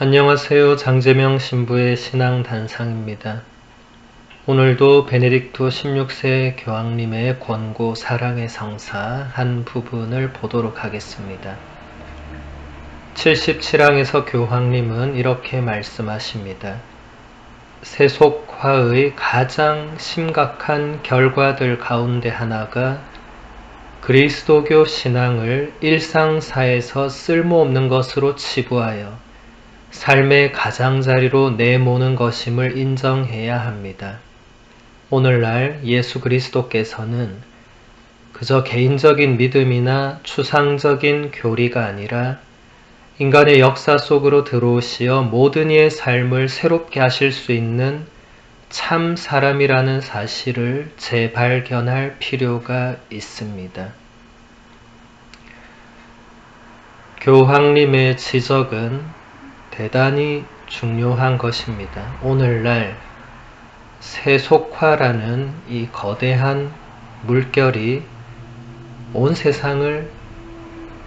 안녕하세요. 장재명 신부의 신앙단상입니다. 오늘도 베네딕토 16세 교황님의 권고 사랑의 성사 한 부분을 보도록 하겠습니다. 77항에서 교황님은 이렇게 말씀하십니다. 세속화의 가장 심각한 결과들 가운데 하나가 그리스도교 신앙을 일상사에서 쓸모없는 것으로 치부하여 삶의 가장자리로 내모는 것임을 인정해야 합니다. 오늘날 예수 그리스도께서는 그저 개인적인 믿음이나 추상적인 교리가 아니라 인간의 역사 속으로 들어오시어 모든 이의 삶을 새롭게 하실 수 있는 참 사람이라는 사실을 재발견할 필요가 있습니다. 교황님의 지적은 대단히 중요한 것입니다. 오늘날 세속화라는 이 거대한 물결이 온 세상을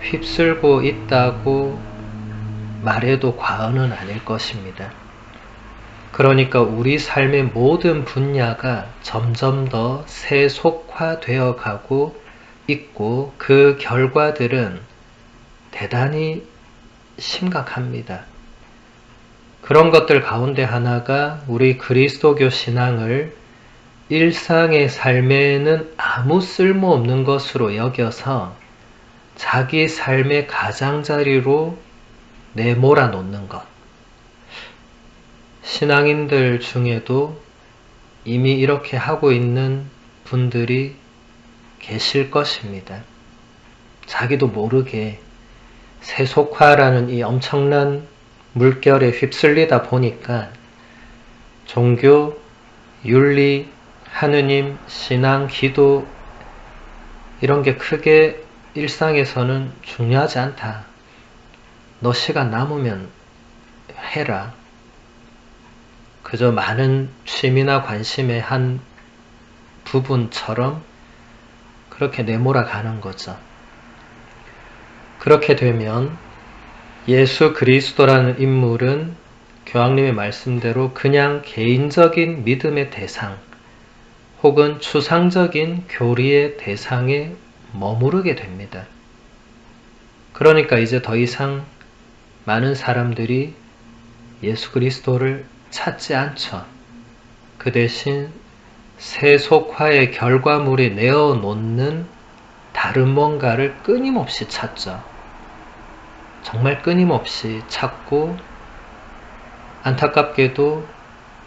휩쓸고 있다고 말해도 과언은 아닐 것입니다. 그러니까 우리 삶의 모든 분야가 점점 더 세속화되어 가고 있고 그 결과들은 대단히 심각합니다. 그런 것들 가운데 하나가 우리 그리스도교 신앙을 일상의 삶에는 아무 쓸모없는 것으로 여겨서 자기 삶의 가장자리로 내몰아 놓는 것. 신앙인들 중에도 이미 이렇게 하고 있는 분들이 계실 것입니다. 자기도 모르게 세속화라는 이 엄청난 물결에 휩쓸리다 보니까 종교, 윤리, 하느님, 신앙, 기도 이런 게 크게 일상에서는 중요하지 않다. 너 시간 남으면 해라. 그저 많은 취미나 관심의 한 부분처럼 그렇게 내몰아 가는 거죠. 그렇게 되면 예수 그리스도라는 인물은 교황님의 말씀대로 그냥 개인적인 믿음의 대상 혹은 추상적인 교리의 대상에 머무르게 됩니다. 그러니까 이제 더 이상 많은 사람들이 예수 그리스도를 찾지 않죠. 그 대신 세속화의 결과물이 내어놓는 다른 뭔가를 끊임없이 찾죠. 정말 끊임없이 찾고 안타깝게도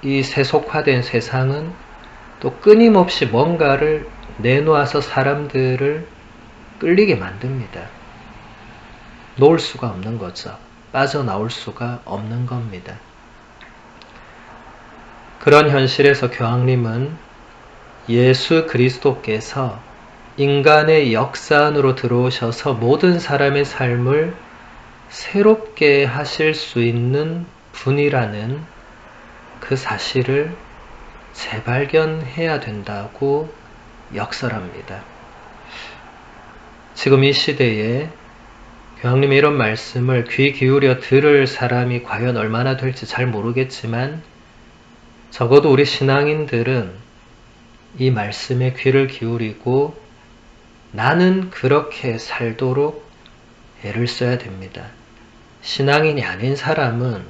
이 세속화된 세상은 또 끊임없이 뭔가를 내놓아서 사람들을 끌리게 만듭니다. 놓을 수가 없는 거죠. 빠져나올 수가 없는 겁니다. 그런 현실에서 교황님은 예수 그리스도께서 인간의 역사 안으로 들어오셔서 모든 사람의 삶을 새롭게 하실 수 있는 분이라는 그 사실을 재발견해야 된다고 역설합니다. 지금 이 시대에 교황님의 이런 말씀을 귀 기울여 들을 사람이 과연 얼마나 될지 잘 모르겠지만 적어도 우리 신앙인들은 이 말씀에 귀를 기울이고 나는 그렇게 살도록 애를 써야 됩니다. 신앙인이 아닌 사람은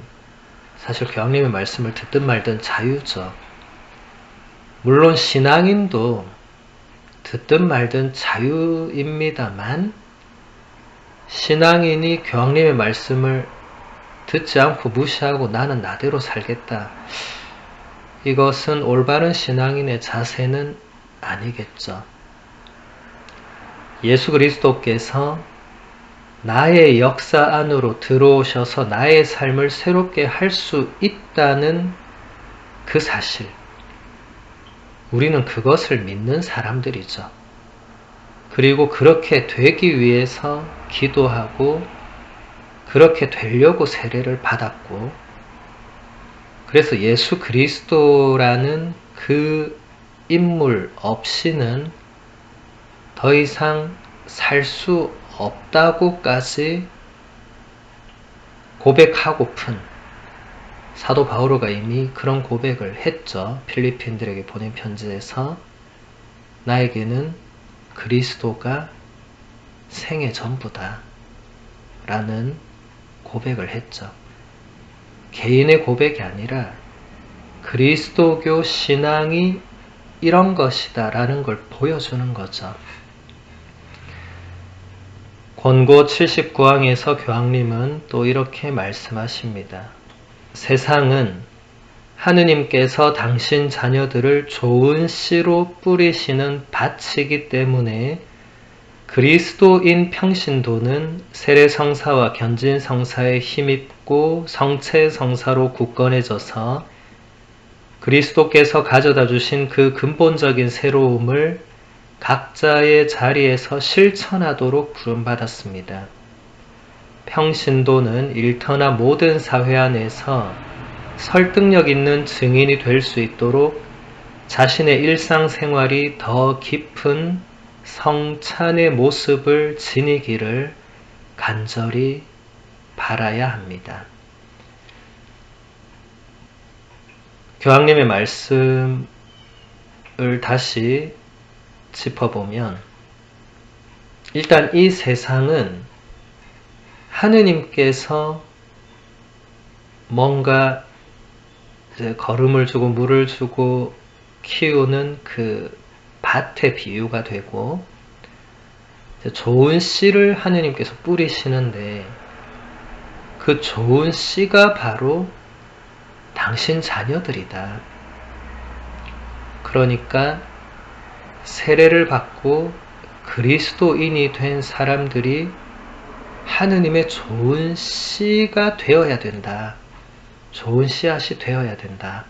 사실 교황님의 말씀을 듣든 말든 자유죠. 물론 신앙인도 듣든 말든 자유입니다만 신앙인이 교황님의 말씀을 듣지 않고 무시하고 나는 나대로 살겠다. 이것은 올바른 신앙인의 자세는 아니겠죠. 예수 그리스도께서 나의 역사 안으로 들어오셔서 나의 삶을 새롭게 할 수 있다는 그 사실. 우리는 그것을 믿는 사람들이죠. 그리고 그렇게 되기 위해서 기도하고 그렇게 되려고 세례를 받았고 그래서 예수 그리스도라는 그 인물 없이는 더 이상 살 수 없다고까지 고백하고픈 사도 바오로가 이미 그런 고백을 했죠. 필리핀들에게 보낸 편지에서 나에게는 그리스도가 생애 전부다 라는 고백을 했죠. 개인의 고백이 아니라 그리스도교 신앙이 이런 것이다 라는 걸 보여주는 거죠. 권고 79항에서 교황님은 또 이렇게 말씀하십니다. 세상은 하느님께서 당신 자녀들을 좋은 씨로 뿌리시는 밭이기 때문에 그리스도인 평신도는 세례성사와 견진성사에 힘입고 성체성사로 굳건해져서 그리스도께서 가져다 주신 그 근본적인 새로움을 각자의 자리에서 실천하도록 부름받았습니다. 평신도는 일터나 모든 사회 안에서 설득력 있는 증인이 될 수 있도록 자신의 일상생활이 더 깊은 성찬의 모습을 지니기를 간절히 바라야 합니다. 교황님의 말씀을 다시 짚어보면 일단 이 세상은 하느님께서 뭔가 이제 거름을 주고 물을 주고 키우는 그 밭의 비유가 되고 좋은 씨를 하느님께서 뿌리시는데 그 좋은 씨가 바로 당신 자녀들이다. 그러니까 세례를 받고 그리스도인이 된 사람들이 하느님의 좋은 씨가 되어야 된다. 좋은 씨앗이 되어야 된다.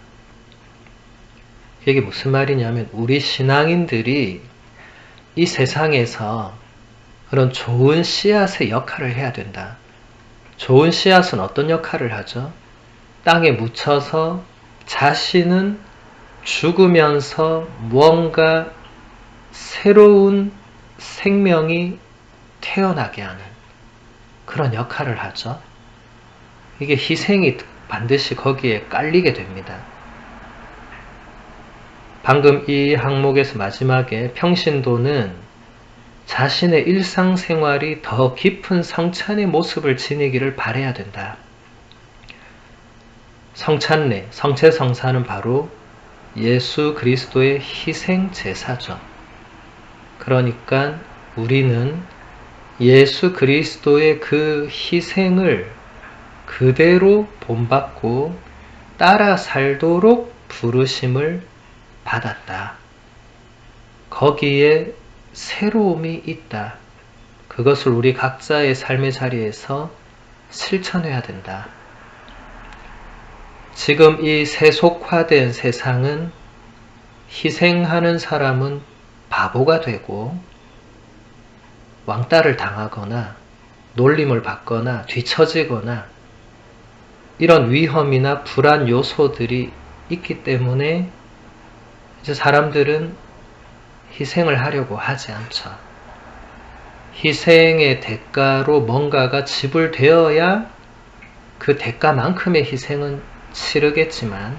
이게 무슨 말이냐면 우리 신앙인들이 이 세상에서 그런 좋은 씨앗의 역할을 해야 된다. 좋은 씨앗은 어떤 역할을 하죠? 땅에 묻혀서 자신은 죽으면서 무언가 새로운 생명이 태어나게 하는 그런 역할을 하죠. 이게 희생이 반드시 거기에 깔리게 됩니다. 방금 이 항목에서 마지막에 평신도는 자신의 일상생활이 더 깊은 성찬의 모습을 지니기를 바라야 된다. 성찬례, 성체성사는 바로 예수 그리스도의 희생 제사죠. 그러니까 우리는 예수 그리스도의 그 희생을 그대로 본받고 따라 살도록 부르심을 받았다. 거기에 새로움이 있다. 그것을 우리 각자의 삶의 자리에서 실천해야 된다. 지금 이 세속화된 세상은 희생하는 사람은 바보가 되고 왕따를 당하거나 놀림을 받거나 뒤처지거나 이런 위험이나 불안 요소들이 있기 때문에 이제 사람들은 희생을 하려고 하지 않죠. 희생의 대가로 뭔가가 지불되어야 그 대가만큼의 희생은 치르겠지만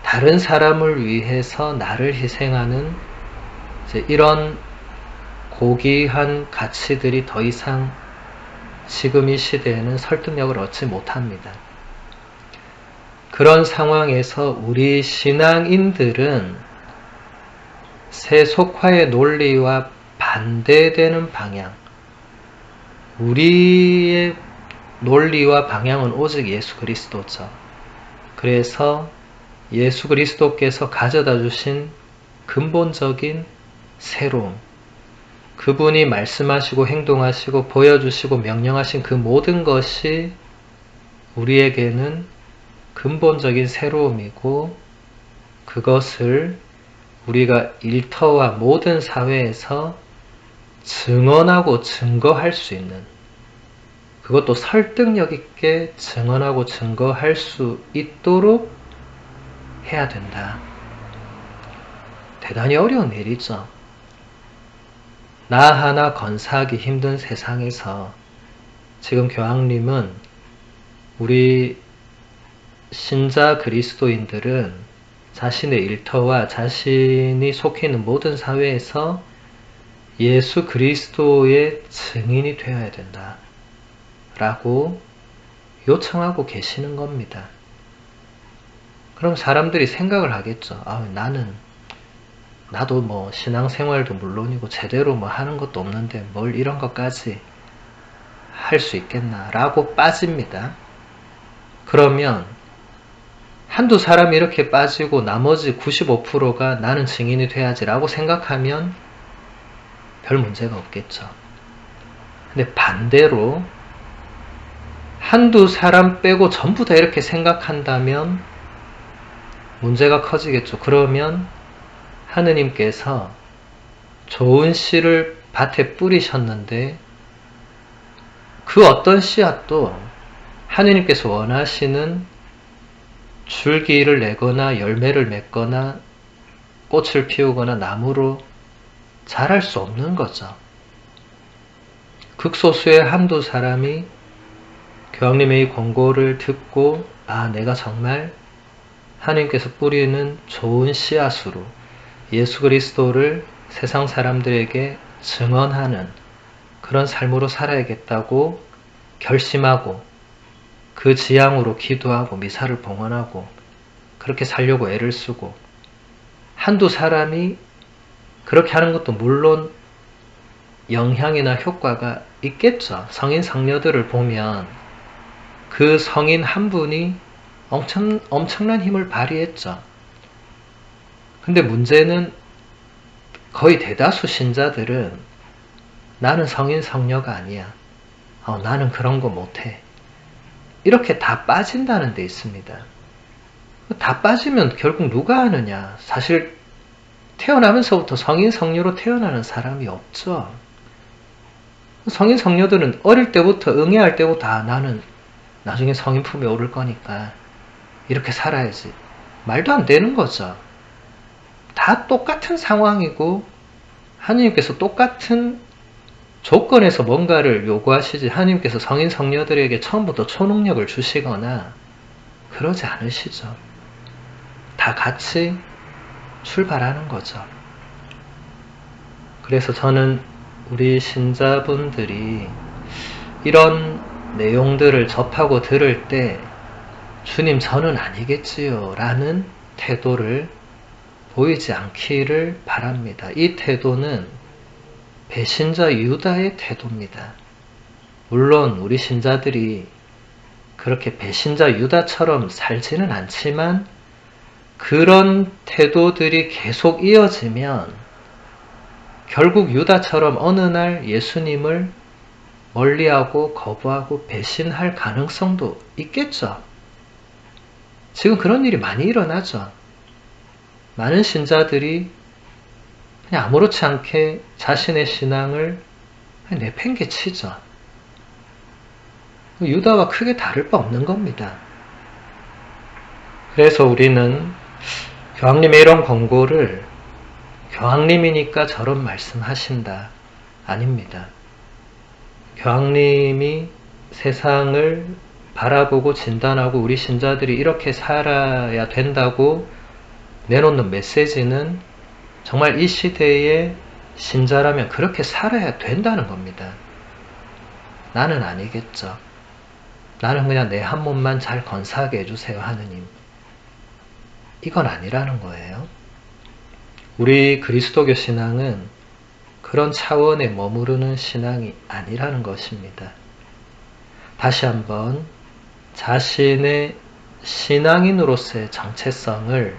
다른 사람을 위해서 나를 희생하는 이제 이런 고귀한 가치들이 더 이상 지금 이 시대에는 설득력을 얻지 못합니다. 그런 상황에서 우리 신앙인들은 세속화의 논리와 반대되는 방향, 우리의 논리와 방향은 오직 예수 그리스도죠. 그래서 예수 그리스도께서 가져다 주신 근본적인 새로움, 그분이 말씀하시고 행동하시고 보여주시고 명령하신 그 모든 것이 우리에게는 근본적인 새로움이고 그것을 우리가 일터와 모든 사회에서 증언하고 증거할 수 있는, 그것도 설득력 있게 증언하고 증거할 수 있도록 해야 된다. 대단히 어려운 일이죠. 나 하나 건사하기 힘든 세상에서 지금 교황님은 우리 신자 그리스도인들은 자신의 일터와 자신이 속해 있는 모든 사회에서 예수 그리스도의 증인이 되어야 된다 라고 요청하고 계시는 겁니다. 그럼 사람들이 생각을 하겠죠. 나도 뭐 신앙생활도 물론이고 제대로 뭐 하는 것도 없는데 뭘 이런 것까지 할 수 있겠나 라고 빠집니다. 그러면 한두 사람이 이렇게 빠지고 나머지 95%가 나는 증인이 돼야지 라고 생각하면 별 문제가 없겠죠. 근데 반대로 한두 사람 빼고 전부 다 이렇게 생각한다면 문제가 커지겠죠. 그러면 하느님께서 좋은 씨를 밭에 뿌리셨는데 그 어떤 씨앗도 하느님께서 원하시는 줄기를 내거나 열매를 맺거나 꽃을 피우거나 나무로 자랄 수 없는 거죠. 극소수의 한두 사람이 교황님의 이 권고를 듣고 내가 정말 하느님께서 뿌리는 좋은 씨앗으로 예수 그리스도를 세상 사람들에게 증언하는 그런 삶으로 살아야겠다고 결심하고 그 지향으로 기도하고 미사를 봉헌하고 그렇게 살려고 애를 쓰고 한두 사람이 그렇게 하는 것도 물론 영향이나 효과가 있겠죠. 성인 성녀들을 보면 그 성인 한 분이 엄청난 힘을 발휘했죠. 근데 문제는 거의 대다수 신자들은 나는 성인 성녀가 아니야. 나는 그런 거 못해. 이렇게 다 빠진다는 데 있습니다. 다 빠지면 결국 누가 하느냐. 사실 태어나면서부터 성인 성녀로 태어나는 사람이 없죠. 성인 성녀들은 어릴 때부터 응애할 때부터 나는 나중에 성인 품에 오를 거니까 이렇게 살아야지. 말도 안 되는 거죠. 다 똑같은 상황이고 하느님께서 똑같은 조건에서 뭔가를 요구하시지 하느님께서 성인 성녀들에게 처음부터 초능력을 주시거나 그러지 않으시죠. 다 같이 출발하는 거죠. 그래서 저는 우리 신자분들이 이런 내용들을 접하고 들을 때 주님 저는 아니겠지요 라는 태도를 보이지 않기를 바랍니다. 이 태도는 배신자 유다의 태도입니다. 물론 우리 신자들이 그렇게 배신자 유다처럼 살지는 않지만 그런 태도들이 계속 이어지면 결국 유다처럼 어느 날 예수님을 멀리하고 거부하고 배신할 가능성도 있겠죠. 지금 그런 일이 많이 일어나죠. 많은 신자들이 그냥 아무렇지 않게 자신의 신앙을 내팽개치죠. 유다와 크게 다를 바 없는 겁니다. 그래서 우리는 교황님의 이런 권고를 교황님이니까 저런 말씀하신다. 아닙니다. 교황님이 세상을 바라보고 진단하고 우리 신자들이 이렇게 살아야 된다고 내놓는 메시지는 정말 이 시대의 신자라면 그렇게 살아야 된다는 겁니다. 나는 아니겠죠. 나는 그냥 내 한 몸만 잘 건사하게 해주세요, 하느님. 이건 아니라는 거예요. 우리 그리스도교 신앙은 그런 차원에 머무르는 신앙이 아니라는 것입니다. 다시 한번 자신의 신앙인으로서의 정체성을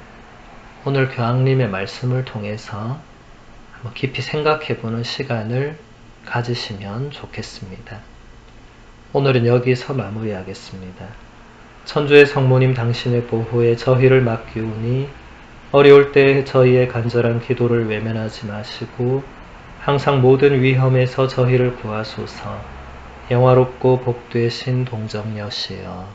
오늘 교황님의 말씀을 통해서 한번 깊이 생각해보는 시간을 가지시면 좋겠습니다. 오늘은 여기서 마무리하겠습니다. 천주의 성모님 당신의 보호에 저희를 맡기오니 어려울 때 저희의 간절한 기도를 외면하지 마시고 항상 모든 위험에서 저희를 구하소서. 영화롭고 복되신 동정녀시여